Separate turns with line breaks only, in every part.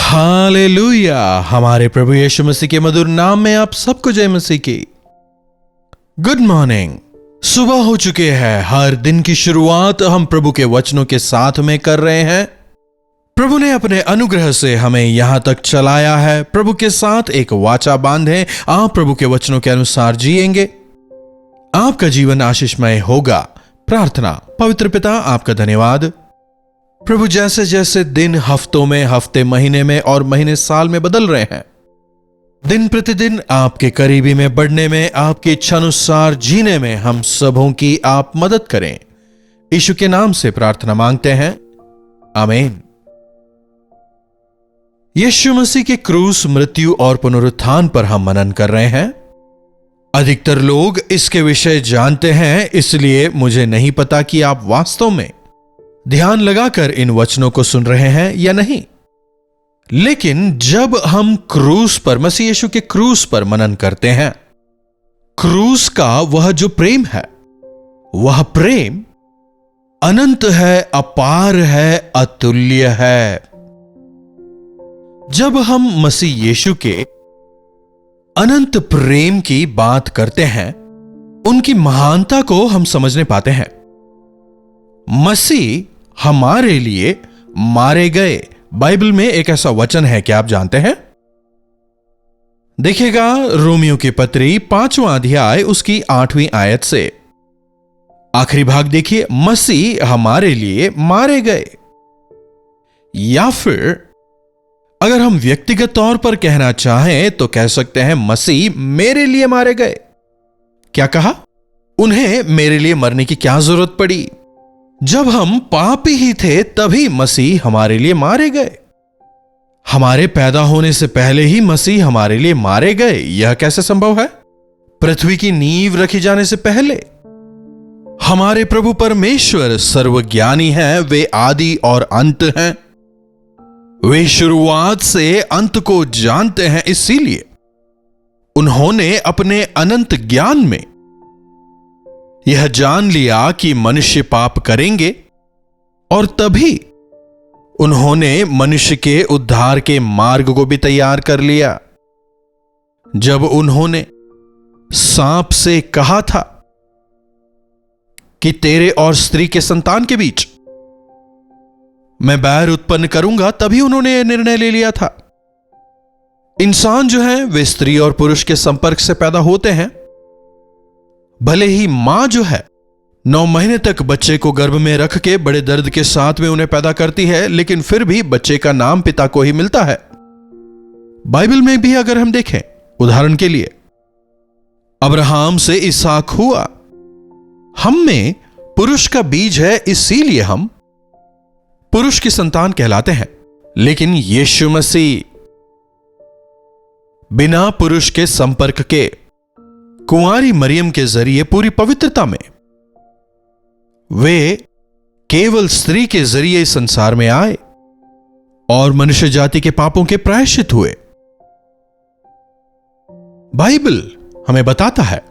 Hallelujah. हमारे प्रभु यीशु मसीह के मधुर नाम में आप सबको जय मसीह की। Good morning. सुबह हो चुके हैं। हर दिन की शुरुआत हम प्रभु के वचनों के साथ में कर रहे हैं। प्रभु ने अपने अनुग्रह से हमें यहां तक चलाया है। प्रभु के साथ एक वाचा बांधे, आप प्रभु के वचनों के अनुसार जिएंगे, आपका जीवन आशीषमय होगा। प्रार्थना। पवित्र पिता, आपका धन्यवाद प्रभु, जैसे जैसे दिन हफ्तों में, हफ्ते महीने में और महीने साल में बदल रहे हैं, दिन प्रतिदिन आपके करीबी में बढ़ने में, आपकी इच्छानुसार जीने में हम सबों की आप मदद करें। यीशु के नाम से प्रार्थना मांगते हैं, आमीन। यीशु मसीह के क्रूस, मृत्यु और पुनरुत्थान पर हम मनन कर रहे हैं। अधिकतर लोग इसके विषय जानते हैं, इसलिए मुझे नहीं पता कि आप वास्तव में ध्यान लगाकर इन वचनों को सुन रहे हैं या नहीं। लेकिन जब हम क्रूस पर, मसीह यीशु के क्रूस पर मनन करते हैं, क्रूस का वह जो प्रेम है, वह प्रेम अनंत है, अपार है, अतुल्य है। जब हम मसीह यीशु के अनंत प्रेम की बात करते हैं, उनकी महानता को हम समझने पाते हैं। मसीह हमारे लिए मारे गए। बाइबल में एक ऐसा वचन है, क्या आप जानते हैं? देखिएगा, रोमियो की पत्री 5वां अध्याय उसकी 8वीं आयत से आखिरी भाग देखिए। मसीह हमारे लिए मारे गए, या फिर अगर हम व्यक्तिगत तौर पर कहना चाहें तो कह सकते हैं मसीह मेरे लिए मारे गए। क्या कहा? उन्हें मेरे लिए मरने की क्या जरूरत पड़ी? जब हम पापी ही थे तभी मसीह हमारे लिए मारे गए। हमारे पैदा होने से पहले ही मसीह हमारे लिए मारे गए। यह कैसे संभव है? पृथ्वी की नींव रखी जाने से पहले हमारे प्रभु परमेश्वर सर्वज्ञानी हैं। वे आदि और अंत हैं। वे शुरुआत से अंत को जानते हैं। इसीलिए उन्होंने अपने अनंत ज्ञान में यह जान लिया कि मनुष्य पाप करेंगे, और तभी उन्होंने मनुष्य के उद्धार के मार्ग को भी तैयार कर लिया। जब उन्होंने सांप से कहा था कि तेरे और स्त्री के संतान के बीच मैं बैर उत्पन्न करूंगा, तभी उन्होंने यह निर्णय ले लिया था। इंसान जो है वे स्त्री और पुरुष के संपर्क से पैदा होते हैं। भले ही मां जो है 9 महीने तक बच्चे को गर्भ में रख के बड़े दर्द के साथ में उन्हें पैदा करती है, लेकिन फिर भी बच्चे का नाम पिता को ही मिलता है। बाइबल में भी अगर हम देखें, उदाहरण के लिए अब्राहम से इसहाक हुआ। हम में पुरुष का बीज है, इसीलिए हम पुरुष की संतान कहलाते हैं। लेकिन यीशु मसीह बिना पुरुष के संपर्क के कुंवारी मरियम के जरिए पूरी पवित्रता में वे केवल स्त्री के जरिए इस संसार में आए और मनुष्य जाति के पापों के प्रायश्चित हुए। बाइबल हमें बताता है,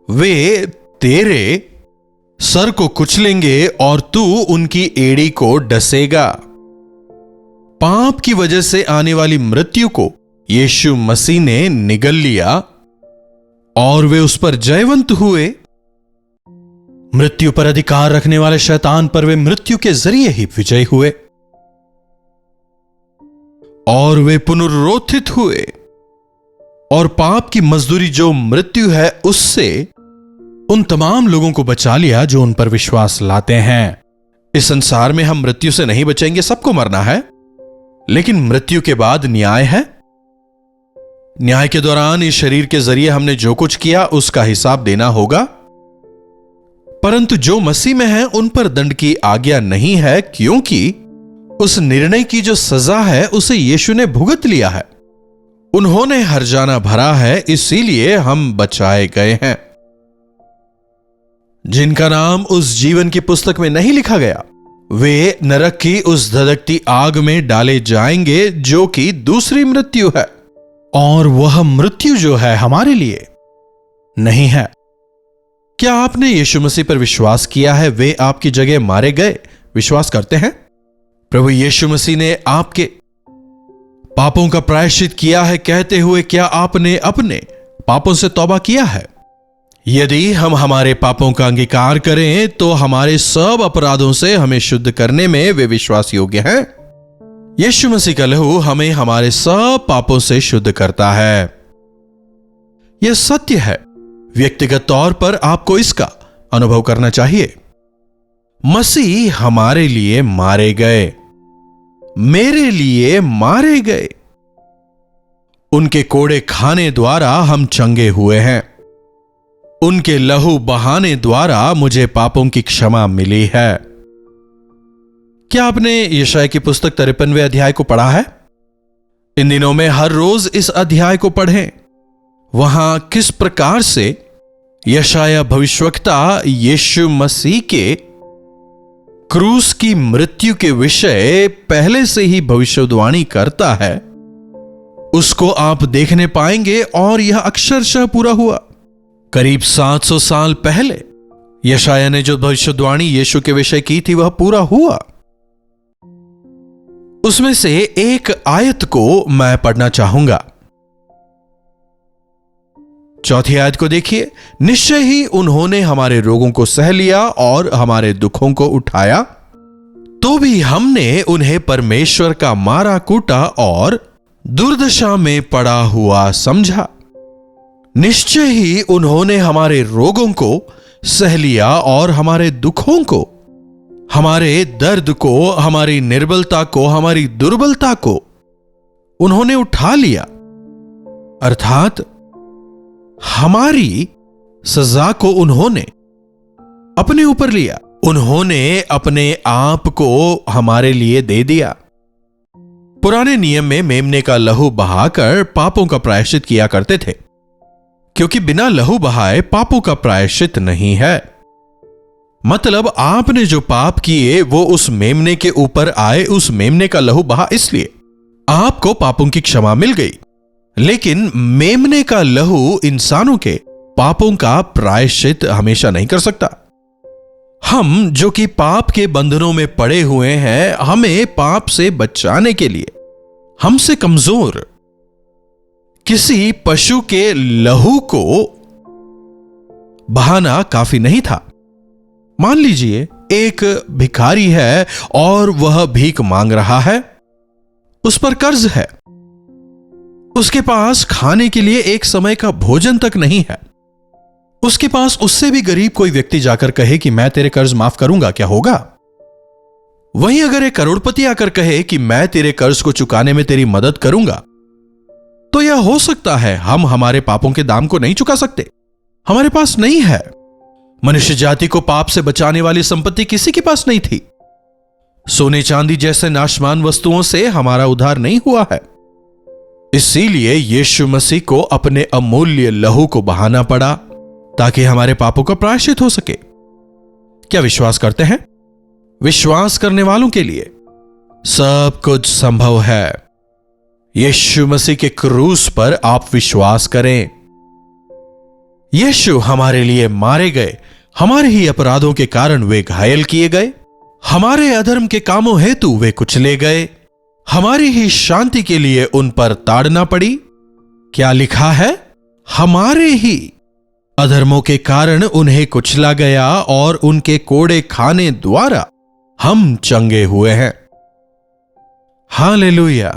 वे तेरे सर को कुचलेंगे और तू उनकी एड़ी को डसेगा। पाप की वजह से आने वाली मृत्यु को यीशु मसीह ने निगल लिया और वे उस पर जयवंत हुए। मृत्यु पर अधिकार रखने वाले शैतान पर वे मृत्यु के जरिए ही विजयी हुए और वे पुनरुत्थित हुए, और पाप की मजदूरी जो मृत्यु है, उससे उन तमाम लोगों को बचा लिया जो उन पर विश्वास लाते हैं। इस संसार में हम मृत्यु से नहीं बचेंगे, सबको मरना है, लेकिन मृत्यु के बाद न्याय है। न्याय के दौरान इस शरीर के जरिए हमने जो कुछ किया उसका हिसाब देना होगा। परंतु जो मसीह में है उन पर दंड की आज्ञा नहीं है, क्योंकि उस निर्णय की जो सजा है उसे यीशु ने भुगत लिया है। उन्होंने हर्जाना भरा है, इसीलिए हम बचाए गए हैं। जिनका नाम उस जीवन की पुस्तक में नहीं लिखा गया, वे नरक की उस धधकती आग में डाले जाएंगे, जो कि दूसरी मृत्यु है। और वह मृत्यु जो है हमारे लिए नहीं है। क्या आपने यीशु मसीह पर विश्वास किया है? वे आपकी जगह मारे गए। विश्वास करते हैं? प्रभु यीशु मसीह ने आपके पापों का प्रायश्चित किया है कहते हुए क्या आपने अपने पापों से तौबा किया है? यदि हम हमारे पापों का अंगीकार करें तो हमारे सब अपराधों से हमें शुद्ध करने में वे विश्वास योग्य हैं। यीशु मसीह का लहू हमें हमारे सब पापों से शुद्ध करता है। यह सत्य है। व्यक्तिगत तौर पर आपको इसका अनुभव करना चाहिए। मसीह हमारे लिए मारे गए, मेरे लिए मारे गए। उनके कोड़े खाने द्वारा हम चंगे हुए हैं। उनके लहू बहाने द्वारा मुझे पापों की क्षमा मिली है। क्या आपने यशायाह की पुस्तक 53वें अध्याय को पढ़ा है? इन दिनों में हर रोज इस अध्याय को पढ़ें। वहां किस प्रकार से यशायाह भविष्यवक्ता यीशु मसीह के क्रूस की मृत्यु के विषय पहले से ही भविष्यवाणी करता है, उसको आप देखने पाएंगे। और यह अक्षरशः पूरा हुआ। करीब 700 साल पहले यशायाह ने जो भविष्यवाणी यीशु के विषय की थी वह पूरा हुआ। उसमें से एक आयत को मैं पढ़ना चाहूंगा। 4थी आयत को देखिए। निश्चय ही उन्होंने हमारे रोगों को सह लिया और हमारे दुखों को उठाया, तो भी हमने उन्हें परमेश्वर का मारा कूटा और दुर्दशा में पड़ा हुआ समझा। निश्चय ही उन्होंने हमारे रोगों को सह लिया और हमारे दुखों को, हमारे दर्द को, हमारी निर्बलता को, हमारी दुर्बलता को उन्होंने उठा लिया। अर्थात हमारी सजा को उन्होंने अपने ऊपर लिया। उन्होंने अपने आप को हमारे लिए दे दिया। पुराने नियम में मेमने का लहू बहाकर पापों का प्रायश्चित किया करते थे, क्योंकि बिना लहू बहाए पापों का प्रायश्चित नहीं है। मतलब आपने जो पाप किए वो उस मेमने के ऊपर आए, उस मेमने का लहू बहा, इसलिए आपको पापों की क्षमा मिल गई। लेकिन मेमने का लहू इंसानों के पापों का प्रायश्चित हमेशा नहीं कर सकता। हम जो कि पाप के बंधनों में पड़े हुए हैं, हमें पाप से बचाने के लिए हमसे कमजोर किसी पशु के लहू को बहाना काफी नहीं था। मान लीजिए एक भिखारी है और वह भीख मांग रहा है, उस पर कर्ज है, उसके पास खाने के लिए एक समय का भोजन तक नहीं है। उसके पास उससे भी गरीब कोई व्यक्ति जाकर कहे कि मैं तेरे कर्ज माफ करूंगा, क्या होगा? वहीं अगर एक करोड़पति आकर कहे कि मैं तेरे कर्ज को चुकाने में तेरी मदद करूंगा, तो यह हो सकता है हम हमारे पापों के दाम को नहीं चुका सकते, हमारे पास नहीं है। मनुष्य जाति को पाप से बचाने वाली संपत्ति किसी के पास नहीं थी। सोने चांदी जैसे नाशवान वस्तुओं से हमारा उद्धार नहीं हुआ है। इसीलिए यीशु मसीह को अपने अमूल्य लहू को बहाना पड़ा ताकि हमारे पापों का प्रायश्चित हो सके। क्या विश्वास करते हैं? विश्वास करने वालों के लिए सब कुछ संभव है। यीशु मसीह के क्रूस पर आप विश्वास करें। यीशु हमारे लिए मारे गए, हमारे ही अपराधों के कारण वे घायल किए गए, हमारे अधर्म के कामों हेतु वे कुचले गए, हमारी ही शांति के लिए उन पर ताड़ना पड़ी। क्या लिखा है? हमारे ही अधर्मों के कारण उन्हें कुचला गया और उनके कोड़े खाने द्वारा हम चंगे हुए हैं। हालेलुया।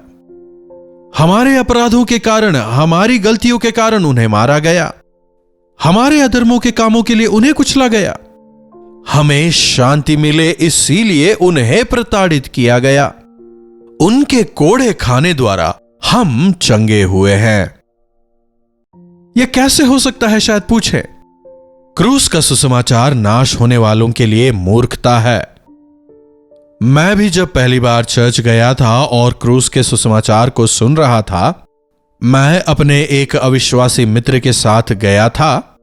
हमारे अपराधों के कारण, हमारी गलतियों के कारण उन्हें मारा गया, हमारे अधर्मों के कामों के लिए उन्हें कुचला गया। हमें शांति मिले इसीलिए उन्हें प्रताड़ित किया गया। उनके कोड़े खाने द्वारा हम चंगे हुए हैं। यह कैसे हो सकता है, शायद पूछे। क्रूस का सुसमाचार नाश होने वालों के लिए मूर्खता है। मैं भी जब पहली बार चर्च गया था और क्रूस के सुसमाचार को सुन रहा था, मैं अपने एक अविश्वासी मित्र के साथ गया था।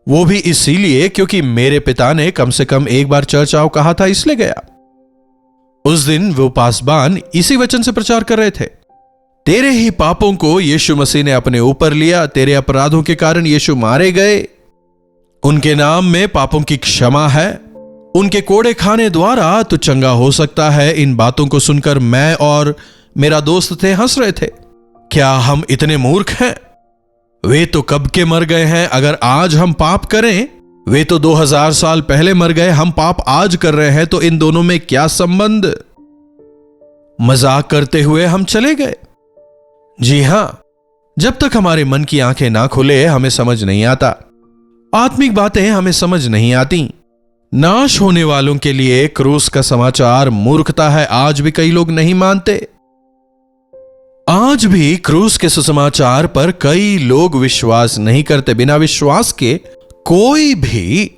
वो भी इसीलिए क्योंकि मेरे पिता ने कम से कम एक बार चर्च आओ कहा था, इसलिए गया। उस दिन वो पासबान इसी वचन से प्रचार कर रहे थे, तेरे ही पापों को यीशु मसीह ने अपने ऊपर लिया, तेरे अपराधों के कारण यीशु मारे गए, उनके नाम में पापों की क्षमा है, उनके कोड़े खाने द्वारा तू चंगा हो सकता है। इन बातों को सुनकर मैं और मेरा दोस्त थे हंस रहे थे। क्या हम इतने मूर्ख हैं? वे तो कब के मर गए हैं। अगर आज हम पाप करें, वे तो 2000 साल पहले मर गए, हम पाप आज कर रहे हैं, तो इन दोनों में क्या संबंध? मजाक करते हुए हम चले गए। जी हां, जब तक हमारे मन की आंखें ना खुले हमें समझ नहीं आता। आत्मिक बातें हमें समझ नहीं आती। नाश होने वालों के लिए क्रूस का समाचार मूर्खता है। आज भी कई लोग नहीं मानते। आज भी क्रूस के सुसमाचार पर कई लोग विश्वास नहीं करते। बिना विश्वास के कोई भी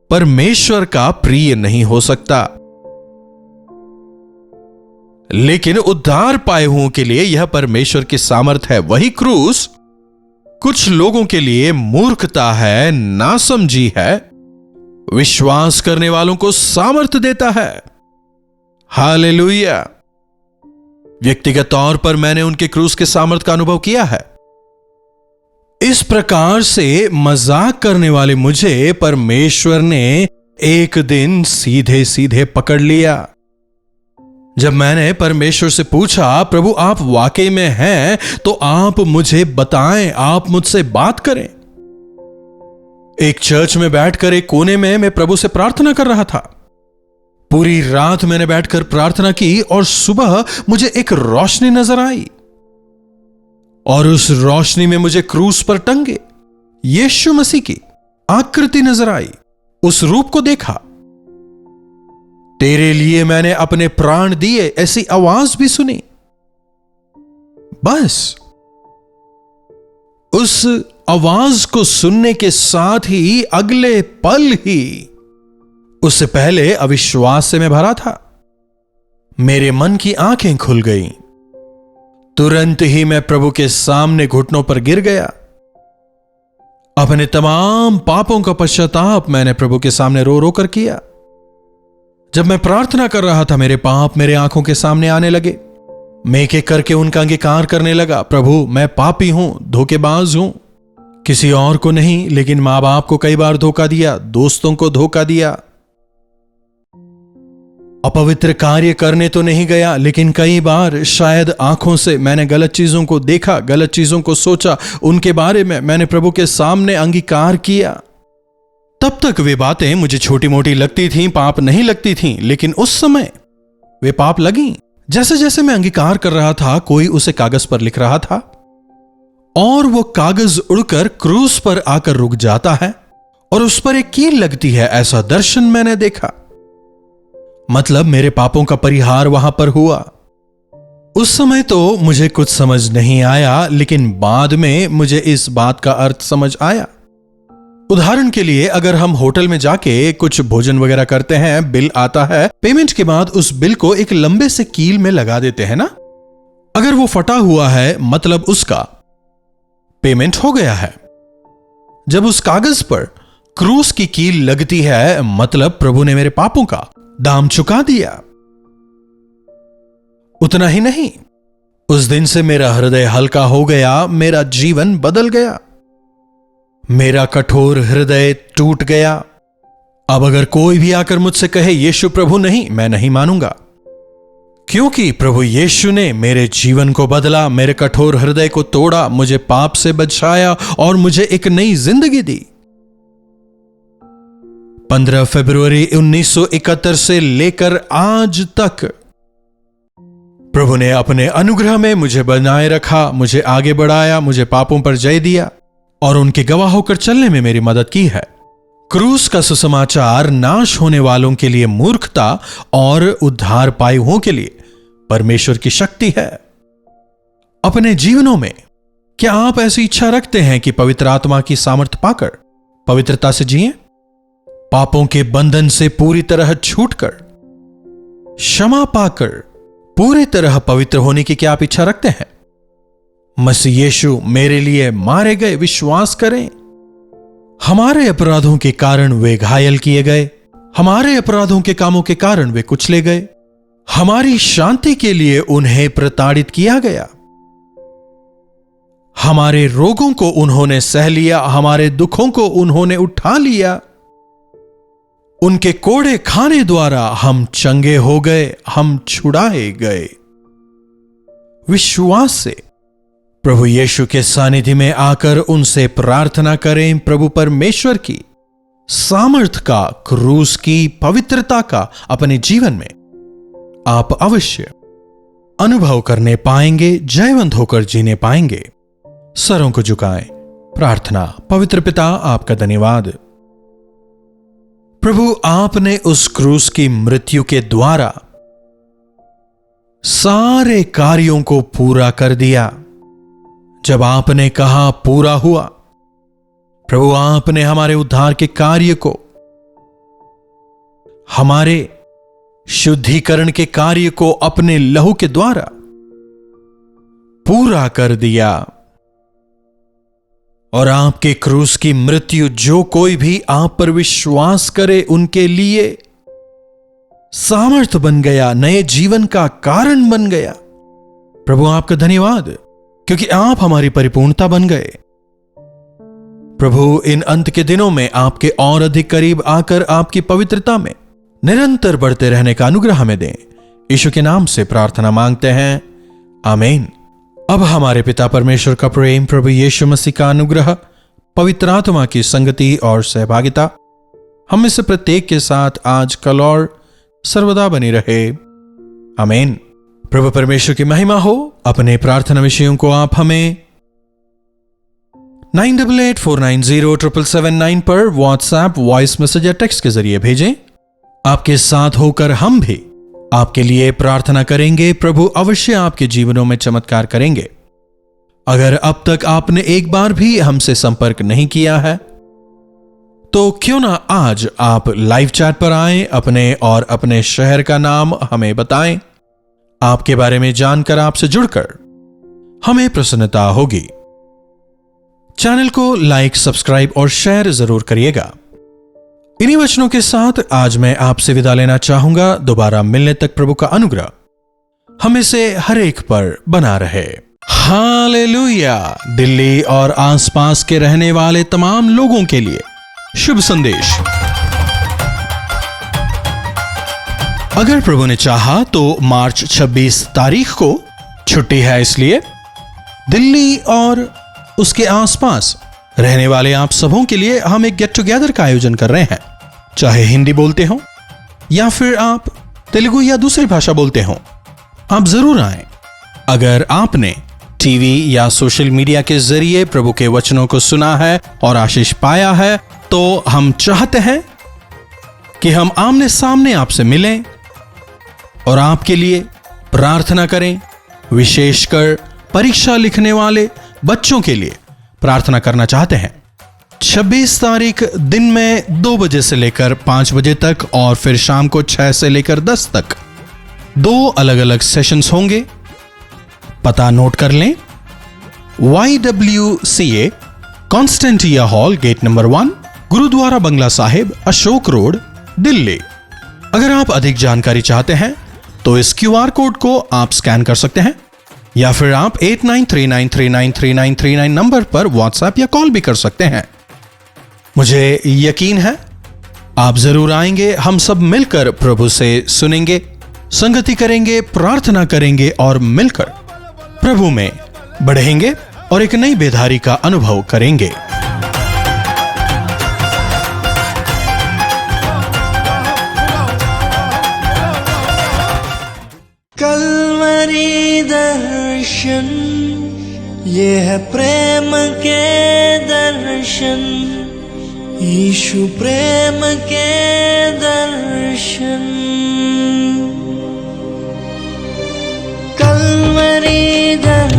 परमेश्वर का प्रिय नहीं हो सकता। लेकिन उद्धार पाए हुओं के लिए यह परमेश्वर की सामर्थ है। वही क्रूस कुछ लोगों के लिए मूर्खता है, नासमझी है। विश्वास करने वालों को सामर्थ देता है। हालेलुया। व्यक्तिगत तौर पर मैंने उनके क्रूस के सामर्थ का अनुभव किया है। इस प्रकार से मजाक करने वाले मुझे परमेश्वर ने एक दिन सीधे सीधे पकड़ लिया। जब मैंने परमेश्वर से पूछा, प्रभु आप वाकई में हैं तो आप मुझे बताएं, आप मुझसे बात करें। एक चर्च में बैठकर एक कोने में मैं प्रभु से प्रार्थना कर रहा था। पूरी रात मैंने बैठकर प्रार्थना की और सुबह मुझे एक रोशनी नजर आई और उस रोशनी में मुझे क्रूस पर टंगे यीशु मसीह की आकृति नजर आई। उस रूप को देखा। तेरे लिए मैंने अपने प्राण दिए, ऐसी आवाज भी सुनी। बस उस आवाज को सुनने के साथ ही अगले पल ही, उससे पहले अविश्वास से मैं भरा था, मेरे मन की आंखें खुल गईं। तुरंत ही मैं प्रभु के सामने घुटनों पर गिर गया। अपने तमाम पापों का पश्चाताप मैंने प्रभु के सामने रो रो कर किया। जब मैं प्रार्थना कर रहा था, मेरे पाप मेरे आंखों के सामने आने लगे। मैं एक एक करके उनका अंगीकार करने लगा। प्रभु मैं पापी हूं, धोखेबाज हूं, किसी और को नहीं लेकिन मां बाप को कई बार धोखा दिया, दोस्तों को धोखा दिया, अपवित्र कार्य करने तो नहीं गया लेकिन कई बार शायद आंखों से मैंने गलत चीजों को देखा, गलत चीजों को सोचा, उनके बारे में मैंने प्रभु के सामने अंगीकार किया। तब तक वे बातें मुझे छोटी मोटी लगती थीं, पाप नहीं लगती थीं, लेकिन उस समय वे पाप लगीं। जैसे जैसे मैं अंगीकार कर रहा था, कोई उसे कागज पर लिख रहा था और वो कागज उड़कर क्रूस पर आकर रुक जाता है और उस पर एक कील लगती है। ऐसा दर्शन मैंने देखा। मतलब मेरे पापों का परिहार वहां पर हुआ। उस समय तो मुझे कुछ समझ नहीं आया, लेकिन बाद में मुझे इस बात का अर्थ समझ आया। उदाहरण के लिए अगर हम होटल में जाके कुछ भोजन वगैरह करते हैं, बिल आता है, पेमेंट के बाद उस बिल को एक लंबे से कील में लगा देते हैं ना। अगर वो फटा हुआ है मतलब उसका पेमेंट हो गया है। जब उस कागज पर क्रूस की कील लगती है मतलब प्रभु ने मेरे पापों का दाम चुका दिया। उतना ही नहीं, उस दिन से मेरा हृदय हल्का हो गया, मेरा जीवन बदल गया, मेरा कठोर हृदय टूट गया। अब अगर कोई भी आकर मुझसे कहे यीशु प्रभु नहीं, मैं नहीं मानूंगा, क्योंकि प्रभु यीशु ने मेरे जीवन को बदला, मेरे कठोर हृदय को तोड़ा, मुझे पाप से बचाया और मुझे एक नई जिंदगी दी। 15 फरवरी 1971 से लेकर आज तक प्रभु ने अपने अनुग्रह में मुझे बनाए रखा, मुझे आगे बढ़ाया, मुझे पापों पर जय दिया और उनके गवाह होकर चलने में मेरी मदद की है। क्रूस का सुसमाचार नाश होने वालों के लिए मूर्खता और उद्धार पाए हुओं के लिए परमेश्वर की शक्ति है। अपने जीवनों में क्या आप ऐसी इच्छा रखते हैं कि पवित्र आत्मा की सामर्थ पाकर पवित्रता से जिएं? पापों के बंधन से पूरी तरह छूटकर, क्षमा पाकर पूरी तरह पवित्र होने की क्या आप इच्छा रखते हैं? मसीह यीशु मेरे लिए मारे गए, विश्वास करें। हमारे अपराधों के कारण वे घायल किए गए, हमारे अपराधों के कामों के कारण वे कुचले गए, हमारी शांति के लिए उन्हें प्रताड़ित किया गया, हमारे रोगों को उन्होंने सह लिया, हमारे दुखों को उन्होंने उठा लिया। उनके कोड़े खाने द्वारा हम चंगे हो गए, हम छुड़ाए गए। विश्वास से प्रभु यीशु के सानिध्य में आकर उनसे प्रार्थना करें। प्रभु परमेश्वर की सामर्थ का, क्रूस की पवित्रता का अपने जीवन में आप अवश्य अनुभव करने पाएंगे, जयवंत होकर जीने पाएंगे। सरों को झुकाएं, प्रार्थना। पवित्र पिता, आपका धन्यवाद प्रभु, आपने उस क्रूस की मृत्यु के द्वारा सारे कार्यों को पूरा कर दिया। जब आपने कहा पूरा हुआ, प्रभु आपने हमारे उद्धार के कार्य को, हमारे शुद्धिकरण के कार्य को अपने लहू के द्वारा पूरा कर दिया। और आपके क्रूस की मृत्यु, जो कोई भी आप पर विश्वास करे उनके लिए सामर्थ बन गया, नए जीवन का कारण बन गया। प्रभु आपका धन्यवाद, क्योंकि आप हमारी परिपूर्णता बन गए। प्रभु, इन अंत के दिनों में आपके और अधिक करीब आकर आपकी पवित्रता में निरंतर बढ़ते रहने का अनुग्रह हमें दें। यीशु के नाम से प्रार्थना मांगते हैं, आमीन। अब हमारे पिता परमेश्वर का प्रेम, प्रभु यीशु मसीह का अनुग्रह, पवित्र आत्मा की संगति और सहभागिता हम में से प्रत्येक के साथ आज, कल और सर्वदा बनी रहे, आमीन। प्रभु परमेश्वर की महिमा हो। अपने प्रार्थना विषयों को आप हमें 9884907779 पर व्हाट्सएप, वॉइस मैसेज या टेक्स्ट के जरिए भेजें। आपके साथ होकर हम भी आपके लिए प्रार्थना करेंगे। प्रभु अवश्य आपके जीवनों में चमत्कार करेंगे। अगर अब तक आपने एक बार भी हमसे संपर्क नहीं किया है, तो क्यों ना आज आप लाइव चैट पर आएं, अपने और अपने शहर का नाम हमें बताएं। आपके बारे में जानकर, आपसे जुड़कर हमें प्रसन्नता होगी। चैनल को लाइक, सब्सक्राइब और शेयर जरूर करिएगा। इन्हीं वचनों के साथ आज मैं आपसे विदा लेना चाहूंगा। दोबारा मिलने तक प्रभु का अनुग्रह हमें से हर एक पर बना रहे। हालेलुया। दिल्ली और आसपास के रहने वाले तमाम लोगों के लिए शुभ संदेश। अगर प्रभु ने चाहा तो मार्च 26 तारीख को छुट्टी है, इसलिए दिल्ली और उसके आसपास रहने वाले आप सबों के लिए हम एक गेट टुगेदर का आयोजन कर रहे हैं। चाहे हिंदी बोलते हो या फिर आप तेलुगु या दूसरी भाषा बोलते हो, आप जरूर आएं। अगर आपने टीवी या सोशल मीडिया के जरिए प्रभु के वचनों को सुना है और आशीष पाया है, तो हम चाहते हैं कि हम आमने सामने आपसे मिलें और आपके लिए प्रार्थना करें। विशेषकर परीक्षा लिखने वाले बच्चों के लिए प्रार्थना करना चाहते हैं। 26 तारीख दिन में 2 बजे से लेकर 5 बजे तक और फिर शाम को 6 से लेकर 10 तक 2 अलग अलग सेशंस होंगे। पता नोट कर लें, YWCA Constantia hall, gate number 1, Gurudwara Bangla Sahib, Ashok road, Delhi. अगर आप अधिक जानकारी चाहते हैं तो इस QR कोड को आप स्कैन कर सकते हैं या फिर आप 8939393939 नंबर पर व्हाट्सएप या कॉल भी कर सकते हैं। मुझे यकीन है आप जरूर आएंगे। हम सब मिलकर प्रभु से सुनेंगे, संगति करेंगे, प्रार्थना करेंगे और मिलकर प्रभु में बढ़ेंगे और एक नई बेधारी का अनुभव करेंगे।
कलवरी दर्शन, ये है प्रेम के दर्शन, यीशु प्रेम के दर्शन। कलवरी दर्शन